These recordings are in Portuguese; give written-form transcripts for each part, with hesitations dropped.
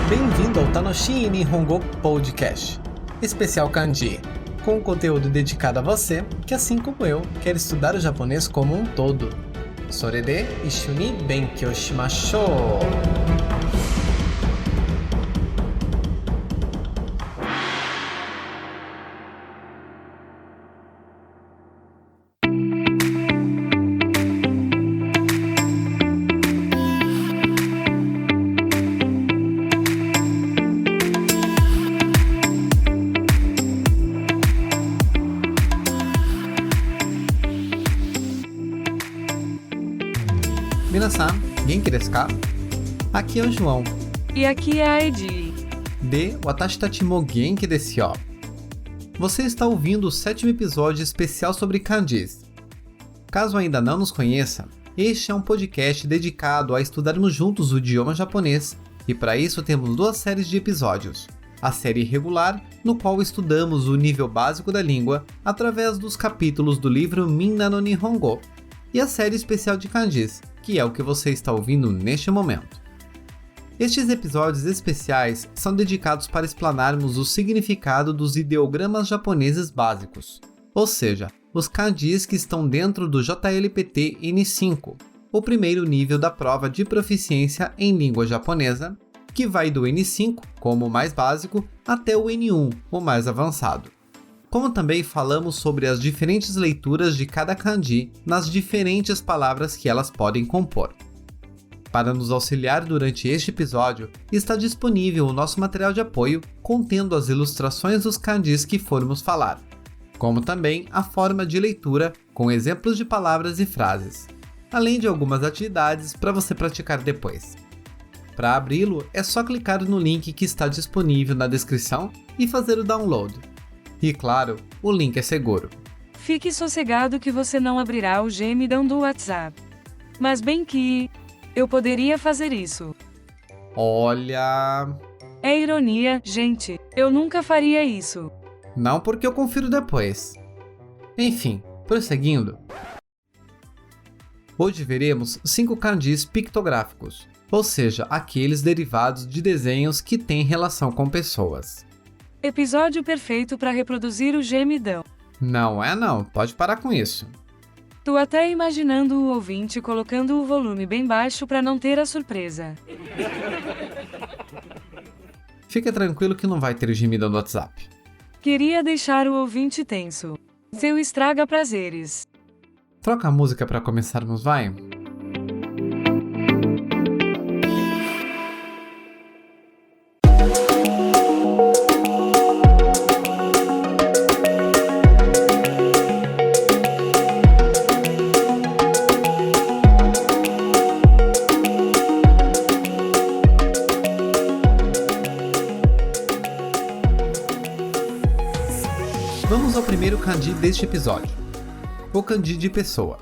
Bem-vindo ao Tanoshi Nihongo Podcast, especial kanji, com conteúdo dedicado a você que, assim como eu, quer estudar o japonês como um todo. Sorede issho ni benkyou shimashou! Minasan, genki desu ka? Aqui é o João. E aqui é a Edi. De Watashi tachi mo genki desu yo. Você está ouvindo o 7º episódio especial sobre kanjis. Caso ainda não nos conheça, este é um podcast dedicado a estudarmos juntos o idioma japonês, e para isso temos 2 séries de episódios. A série regular, no qual estudamos o nível básico da língua através dos capítulos do livro Minna no Nihongo, e a série especial de kanjis, que é o que você está ouvindo neste momento. Estes episódios especiais são dedicados para explanarmos o significado dos ideogramas japoneses básicos, ou seja, os kanjis que estão dentro do JLPT N5, o primeiro nível da prova de proficiência em língua japonesa, que vai do N5, como o mais básico, até o N1, o mais avançado. Como também falamos sobre as diferentes leituras de cada kanji nas diferentes palavras que elas podem compor. Para nos auxiliar durante este episódio, está disponível o nosso material de apoio contendo as ilustrações dos kanjis que formos falar, como também a forma de leitura com exemplos de palavras e frases, além de algumas atividades para você praticar depois. Para abri-lo, é só clicar no link que está disponível na descrição e fazer o download. E claro, o link é seguro. Fique sossegado que você não abrirá o gemidão do WhatsApp. Mas bem que... eu poderia fazer isso. Olha... É ironia, gente. Eu nunca faria isso. Não, porque eu confiro depois. Enfim, prosseguindo. Hoje veremos 5 kanjis pictográficos, ou seja, aqueles derivados de desenhos que têm relação com pessoas. Episódio perfeito para reproduzir o gemidão. Não é não, pode parar com isso. Tô até imaginando o ouvinte colocando o volume bem baixo para não ter a surpresa. Fica tranquilo que não vai ter gemidão no WhatsApp. Queria deixar o ouvinte tenso. Seu estraga prazeres. Troca a música para começarmos, vai? Vamos ao primeiro kanji deste episódio, o kanji de pessoa.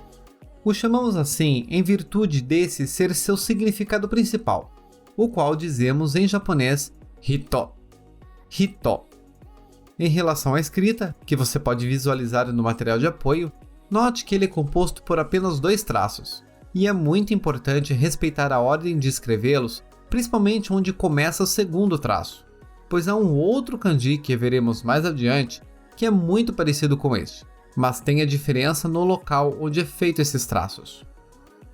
O chamamos assim em virtude desse ser seu significado principal, o qual dizemos em japonês hito. Hito. Em relação à escrita, que você pode visualizar no material de apoio, note que ele é composto por apenas 2 traços, e é muito importante respeitar a ordem de escrevê-los, principalmente onde começa o segundo traço, pois há um outro kanji que veremos mais adiante, que é muito parecido com este, mas tem a diferença no local onde é feito esses traços.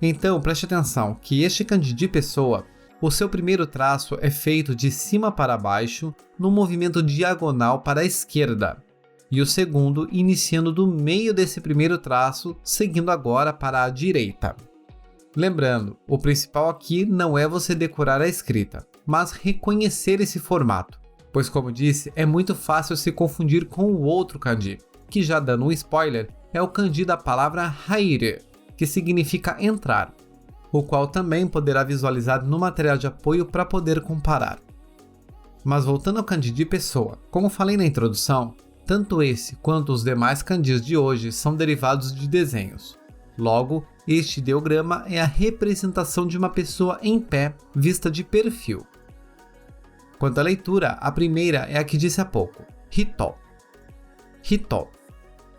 Então preste atenção que este kanji de pessoa, o seu primeiro traço é feito de cima para baixo, num movimento diagonal para a esquerda, e o segundo iniciando do meio desse primeiro traço, seguindo agora para a direita. Lembrando, o principal aqui não é você decorar a escrita, mas reconhecer esse formato. Pois como disse, é muito fácil se confundir com o outro kanji, que já dando um spoiler, é o kanji da palavra haire, que significa entrar, o qual também poderá visualizar no material de apoio para poder comparar. Mas voltando ao kanji de pessoa, como falei na introdução, tanto esse quanto os demais kanjis de hoje são derivados de desenhos. Logo, este ideograma é a representação de uma pessoa em pé, vista de perfil. Quanto à leitura, a primeira é a que disse há pouco, hito. Hito,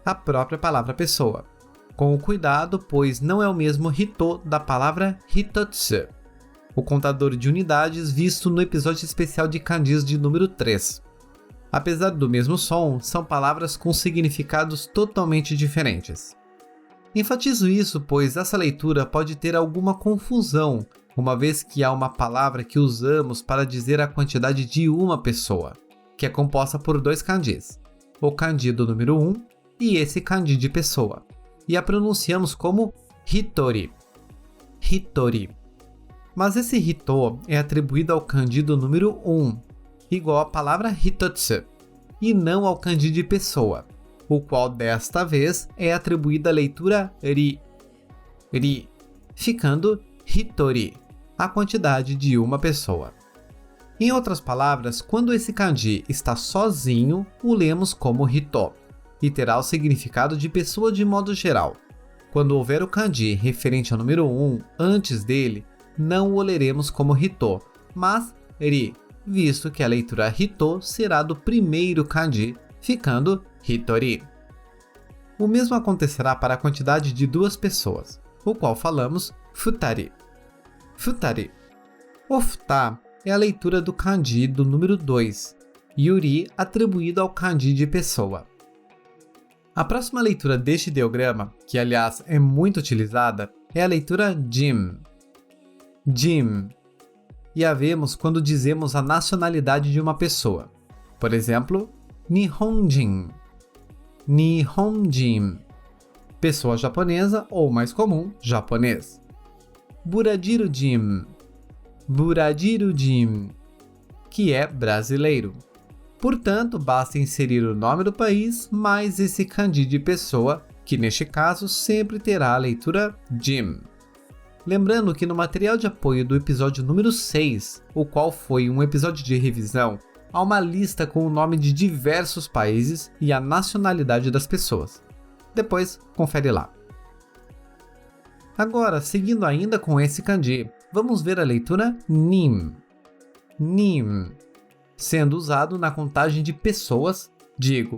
a própria palavra pessoa. Com o cuidado, pois não é o mesmo hito da palavra hitotsu. o contador de unidades visto no episódio especial de kanjis de número 3. Apesar do mesmo som, são palavras com significados totalmente diferentes. Enfatizo isso pois essa leitura pode ter alguma confusão, uma vez que há uma palavra que usamos para dizer a quantidade de uma pessoa, que é composta por 2 kanjis, o kanji do número 1 e esse kanji de pessoa, e a pronunciamos como hitori. Hitori. Mas esse hito é atribuído ao kanji do número 1, igual à palavra hitotsu, e não ao kanji de pessoa, o qual desta vez é atribuído à leitura ri, ficando hitori, a quantidade de uma pessoa. Em outras palavras, quando esse kanji está sozinho, o lemos como hito, e terá o significado de pessoa de modo geral. Quando houver o kanji referente ao número 1 antes dele, não o leremos como hito, mas ri, visto que a leitura hito será do primeiro kanji, ficando hitori. O mesmo acontecerá para a quantidade de 2 pessoas, o qual falamos futari. Futari. O futa é a leitura do kanji do número 2, e o ri atribuído ao kanji de pessoa. A próxima leitura deste ideograma, que aliás é muito utilizada, é a leitura jim. Jim. E a vemos quando dizemos a nacionalidade de uma pessoa. Por exemplo, Nihonjin. Nihonjin. Pessoa japonesa ou, mais comum, japonês. Burajiro-jin. Burajiro-jin. Que é brasileiro. Portanto, basta inserir o nome do país mais esse kanji de pessoa, que neste caso sempre terá a leitura jim. Lembrando que no material de apoio do episódio número 6, o qual foi um episódio de revisão, há uma lista com o nome de diversos países e a nacionalidade das pessoas. Depois, confere lá. Agora, seguindo ainda com esse kanji, vamos ver a leitura nim. Nim. Sendo usado na contagem de pessoas,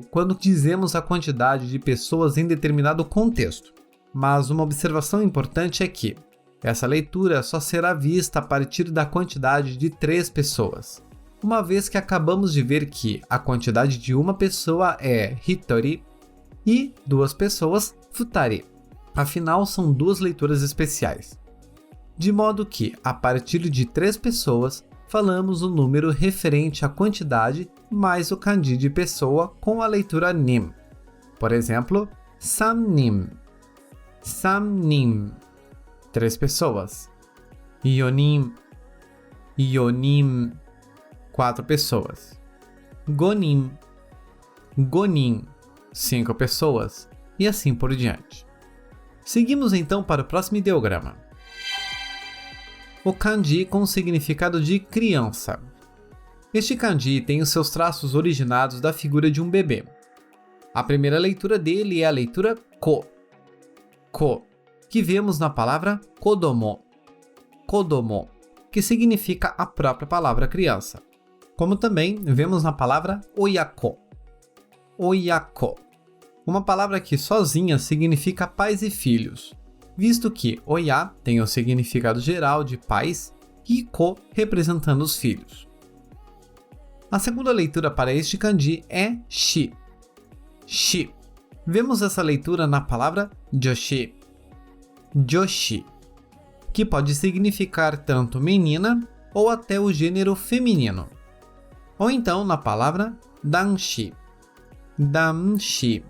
quando dizemos a quantidade de pessoas em determinado contexto. Mas uma observação importante é que essa leitura só será vista a partir da quantidade de 3 pessoas, uma vez que acabamos de ver que a quantidade de uma pessoa é hitori e 2 pessoas futari. Afinal, são 2 leituras especiais. De modo que, a partir de 3 pessoas, falamos o número referente à quantidade mais o kanji de pessoa com a leitura nim. Por exemplo, samnim. Samnim. 3 pessoas. Yonim. Yonim. 4 pessoas. Gonim. Gonim. 5 pessoas. E assim por diante. Seguimos então para o próximo ideograma. O kanji com o significado de criança. Este kanji tem os seus traços originados da figura de um bebê. A primeira leitura dele é a leitura ko. Ko, que vemos na palavra kodomo. Kodomo, que significa a própria palavra criança. Como também vemos na palavra oyako. Oyako, uma palavra que sozinha significa pais e filhos, visto que oya tem o significado geral de pais e ko representando os filhos. A segunda leitura para este kanji é shi. Shi. Vemos essa leitura na palavra joshi. Joshi, que pode significar tanto menina ou até o gênero feminino. Ou então na palavra danshi. Danshi,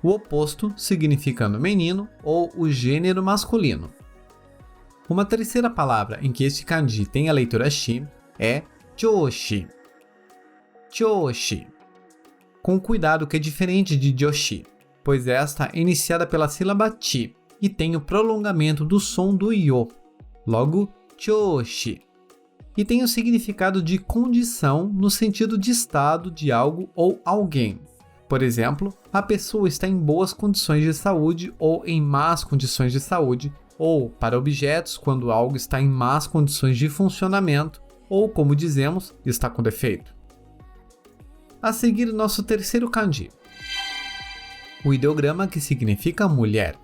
o oposto significando menino ou o gênero masculino. Uma terceira palavra em que este kanji tem a leitura shi é joshi. Joshi, com cuidado que é diferente de joshi, pois esta é iniciada pela sílaba chi e tem o prolongamento do som do yo, logo joshi, e tem o significado de condição no sentido de estado de algo ou alguém. Por exemplo, a pessoa está em boas condições de saúde ou em más condições de saúde, ou para objetos quando algo está em más condições de funcionamento, ou como dizemos, está com defeito. A seguir, nosso terceiro kanji, o ideograma que significa mulher.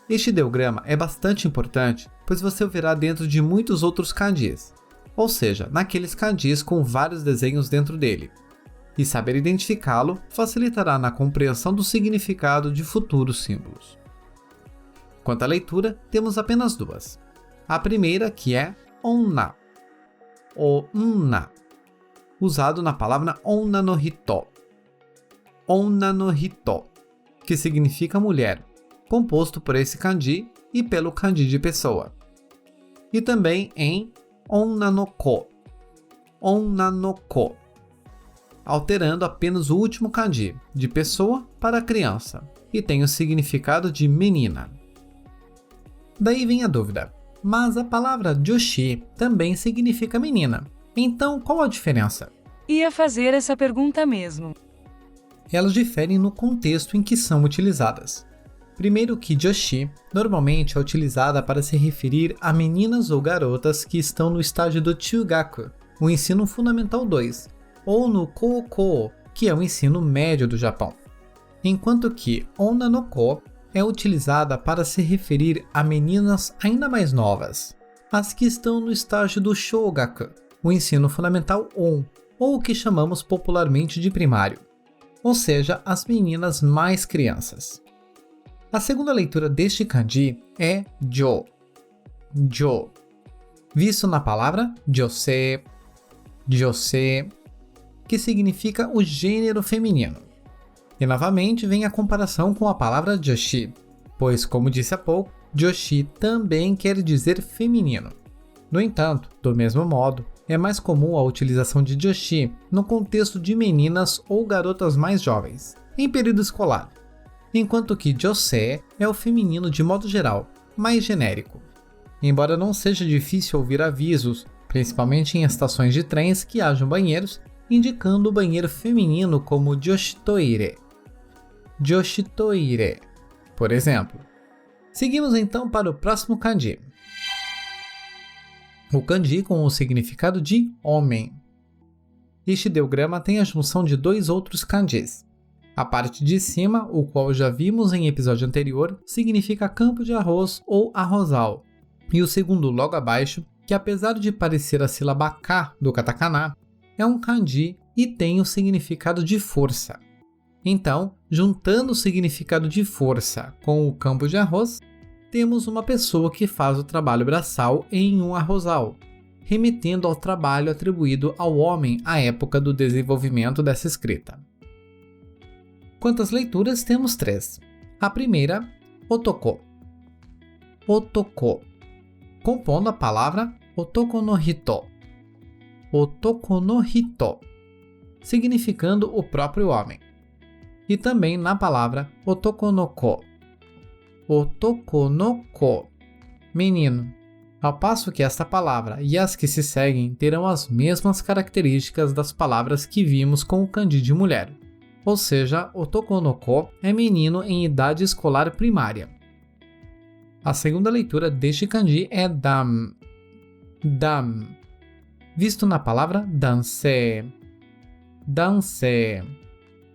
Este ideograma é bastante importante, pois você o verá dentro de muitos outros kanjis, ou seja, naqueles kanjis com vários desenhos dentro dele. E saber identificá-lo facilitará na compreensão do significado de futuros símbolos. Quanto à leitura, temos apenas duas. A primeira, que é onna, onna, usado na palavra onna no hito, que significa mulher, composto por esse kanji e pelo kanji de pessoa. E também em onna no ko, alterando apenas o último kanji, de pessoa para criança, e tem o significado de menina. Daí vem a dúvida, mas a palavra joshi também significa menina, então qual a diferença? Ia fazer essa pergunta mesmo. Elas diferem no contexto em que são utilizadas. Primeiro que joshi normalmente é utilizada para se referir a meninas ou garotas que estão no estágio do Chugaku, o ensino fundamental 2, ou no Koukou, que é o ensino médio do Japão. Enquanto que onna no ko é utilizada para se referir a meninas ainda mais novas, as que estão no estágio do Shogaku, o ensino fundamental 1, ou o que chamamos popularmente de primário, ou seja, as meninas mais crianças. A segunda leitura deste kanji é jo, visto na palavra josei, que significa o gênero feminino. E novamente vem a comparação com a palavra joshi, pois, como disse há pouco, joshi também quer dizer feminino. No entanto, do mesmo modo, é mais comum a utilização de joshi no contexto de meninas ou garotas mais jovens, em período escolar, enquanto que josei é o feminino de modo geral, mais genérico. Embora não seja difícil ouvir avisos, principalmente em estações de trens que hajam banheiros, indicando o banheiro feminino como joshtoire, por exemplo. Seguimos então para o próximo kanji. O kanji com o significado de homem. Este ideograma tem a junção de dois outros kanjis. A parte de cima, o qual já vimos em episódio anterior, significa campo de arroz ou arrozal. E o segundo logo abaixo, que apesar de parecer a sílaba K do katakana, é um kanji e tem o significado de força. Então, juntando o significado de força com o campo de arroz, temos uma pessoa que faz o trabalho braçal em um arrozal, remetendo ao trabalho atribuído ao homem à época do desenvolvimento dessa escrita. Quantas leituras, temos 3. A primeira, otoko, compondo a palavra otoko no hito, significando o próprio homem. E também na palavra otoko no ko, menino, ao passo que esta palavra e as que se seguem terão as mesmas características das palavras que vimos com o kanji de mulher, ou seja, otoko no ko é menino em idade escolar primária. A segunda leitura deste kanji é dan, visto na palavra danse,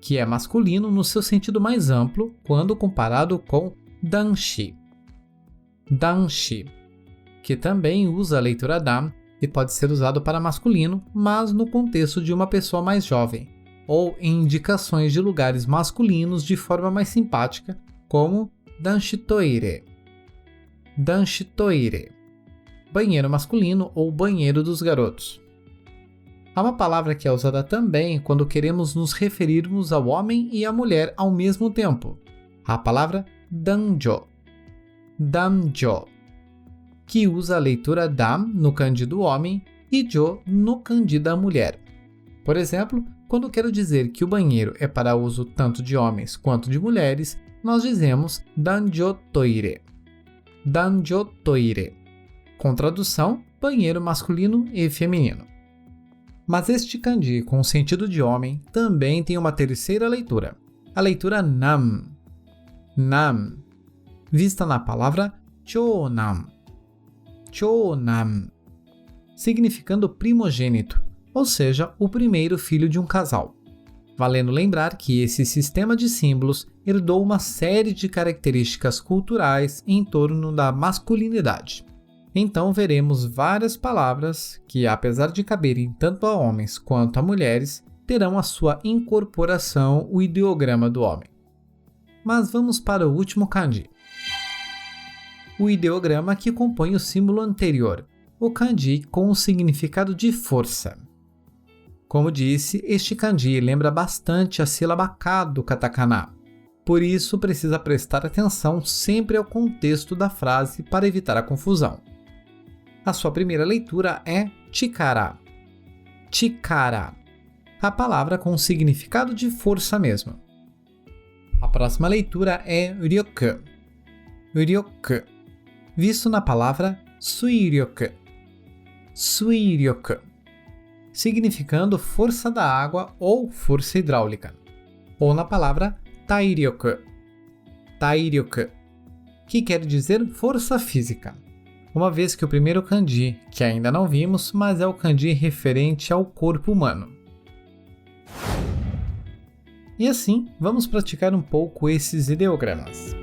que é masculino no seu sentido mais amplo quando comparado com danshi, que também usa a leitura dan e pode ser usado para masculino, mas no contexto de uma pessoa mais jovem, ou em indicações de lugares masculinos de forma mais simpática, como danshtoire, banheiro masculino ou banheiro dos garotos. Há uma palavra que é usada também quando queremos nos referirmos ao homem e à mulher ao mesmo tempo. A palavra danjo, que usa a leitura dan no kanji do homem e jo no kanji da mulher. Por exemplo, quando quero dizer que o banheiro é para uso tanto de homens quanto de mulheres, nós dizemos danjotoire, com tradução banheiro masculino e feminino. Mas este kanji com o sentido de homem também tem uma terceira leitura, a leitura nam, vista na palavra chōnan, significando primogênito, ou seja, o primeiro filho de um casal. valendo lembrar que esse sistema de símbolos herdou uma série de características culturais em torno da masculinidade. Então veremos várias palavras que, apesar de caberem tanto a homens quanto a mulheres, terão a sua incorporação o ideograma do homem. Mas vamos para o último kanji. O ideograma que compõe o símbolo anterior, o kanji com o significado de força. Como disse, este kanji lembra bastante a sílaba ka do katakana. Por isso, precisa prestar atenção sempre ao contexto da frase para evitar a confusão. A sua primeira leitura é chikara. Chikara. A palavra com o significado de força mesmo. A próxima leitura é ryoku. Ryoku. Visto na palavra suiryoku. Suiryoku. Significando força da água ou força hidráulica. Ou na palavra tairyoku. Tairyoku. Que quer dizer força física. Uma vez que o primeiro kanji, que ainda não vimos, mas é o kanji referente ao corpo humano. E assim, vamos praticar um pouco esses ideogramas.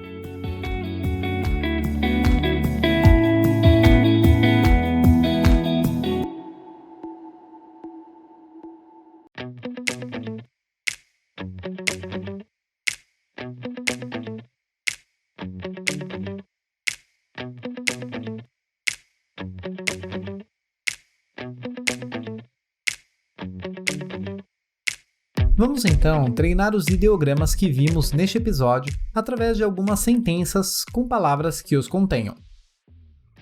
Vamos então treinar os ideogramas que vimos neste episódio através de algumas sentenças com palavras que os contenham.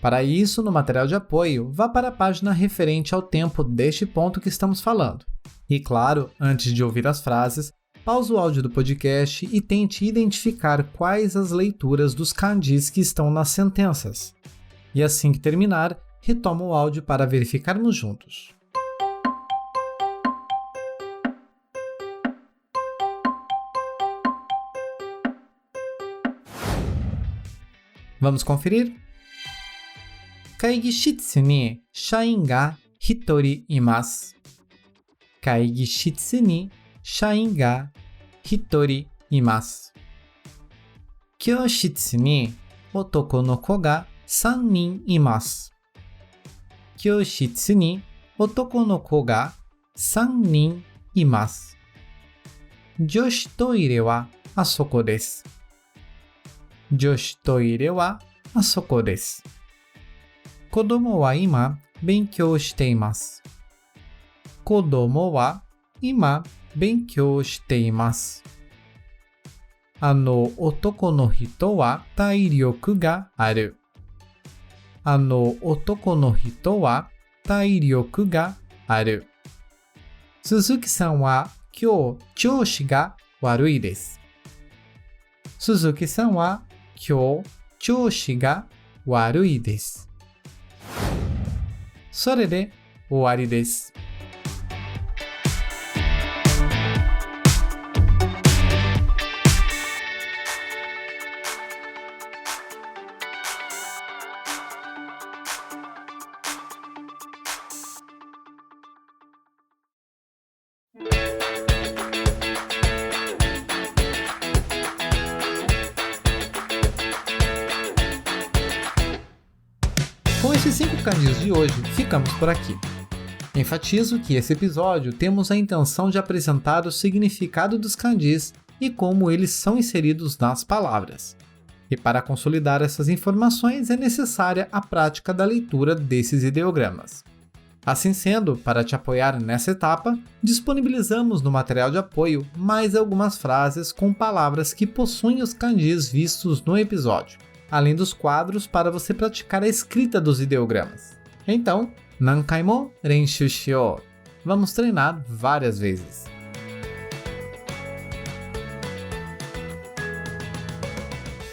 Para isso, no material de apoio, vá para a página referente ao tempo deste ponto que estamos falando. E claro, antes de ouvir as frases, pause o áudio do podcast e tente identificar quais as leituras dos kanjis que estão nas sentenças. E assim que terminar, retoma o áudio para verificarmos juntos. Vamos conferir? Kaigishitsu ni shain ga hitori imasu. Kaigishitsu ni shain ga hitori imasu. Kyoshitsu ni otoko no ko ga 3人います。教室に男の子が3人います。女子トイレはあそこです。女子トイレはあそこです。子供は今勉強しています。子供は今勉強しています。あの男の人は体力がある。あの男の人は体力がある。鈴木さんは今日調子が悪いです。鈴木さんは今日調子が悪いです。それで終わりです。Com esses 5 kanjis de hoje, ficamos por aqui. Enfatizo que esse episódio temos a intenção de apresentar o significado dos kanjis e como eles são inseridos nas palavras. E para consolidar essas informações é necessária a prática da leitura desses ideogramas. Assim sendo, para te apoiar nessa etapa, disponibilizamos no material de apoio mais algumas frases com palavras que possuem os kanjis vistos no episódio, além dos quadros para você praticar a escrita dos ideogramas. Então, nankai mo renshū shiyōu. Vamos treinar várias vezes.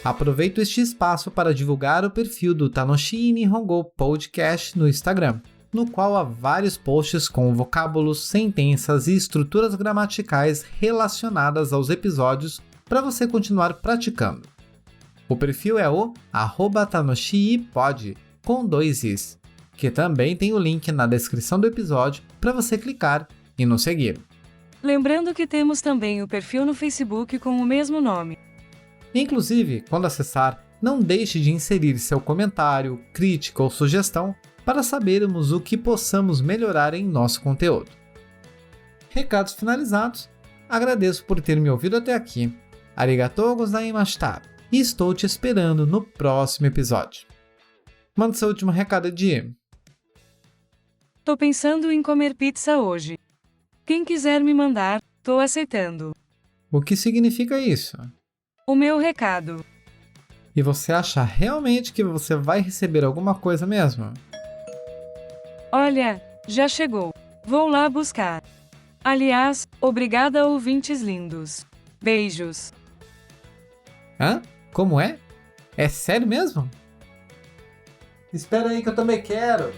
Aproveito este espaço para divulgar o perfil do Tanoshii Nihongo Podcast no Instagram, no qual há vários posts com vocábulos, sentenças e estruturas gramaticais relacionadas aos episódios para você continuar praticando. O perfil é o @tanoshiipod, com 2 i's, que também tem o link na descrição do episódio para você clicar e nos seguir. Lembrando que temos também o perfil no Facebook com o mesmo nome. Inclusive, quando acessar, não deixe de inserir seu comentário, crítica ou sugestão para sabermos o que possamos melhorar em nosso conteúdo. Recados finalizados, agradeço por ter me ouvido até aqui. Arigatou gozaimashita e estou te esperando no próximo episódio. Manda seu último recado, Edi. Tô pensando em comer pizza hoje. Quem quiser me mandar, tô aceitando. O que significa isso? O meu recado. E você acha realmente que você vai receber alguma coisa mesmo? Olha, já chegou. Vou lá buscar. Aliás, obrigada, ouvintes lindos. Beijos. Hã? Como é? É sério mesmo? Espera aí que eu também quero!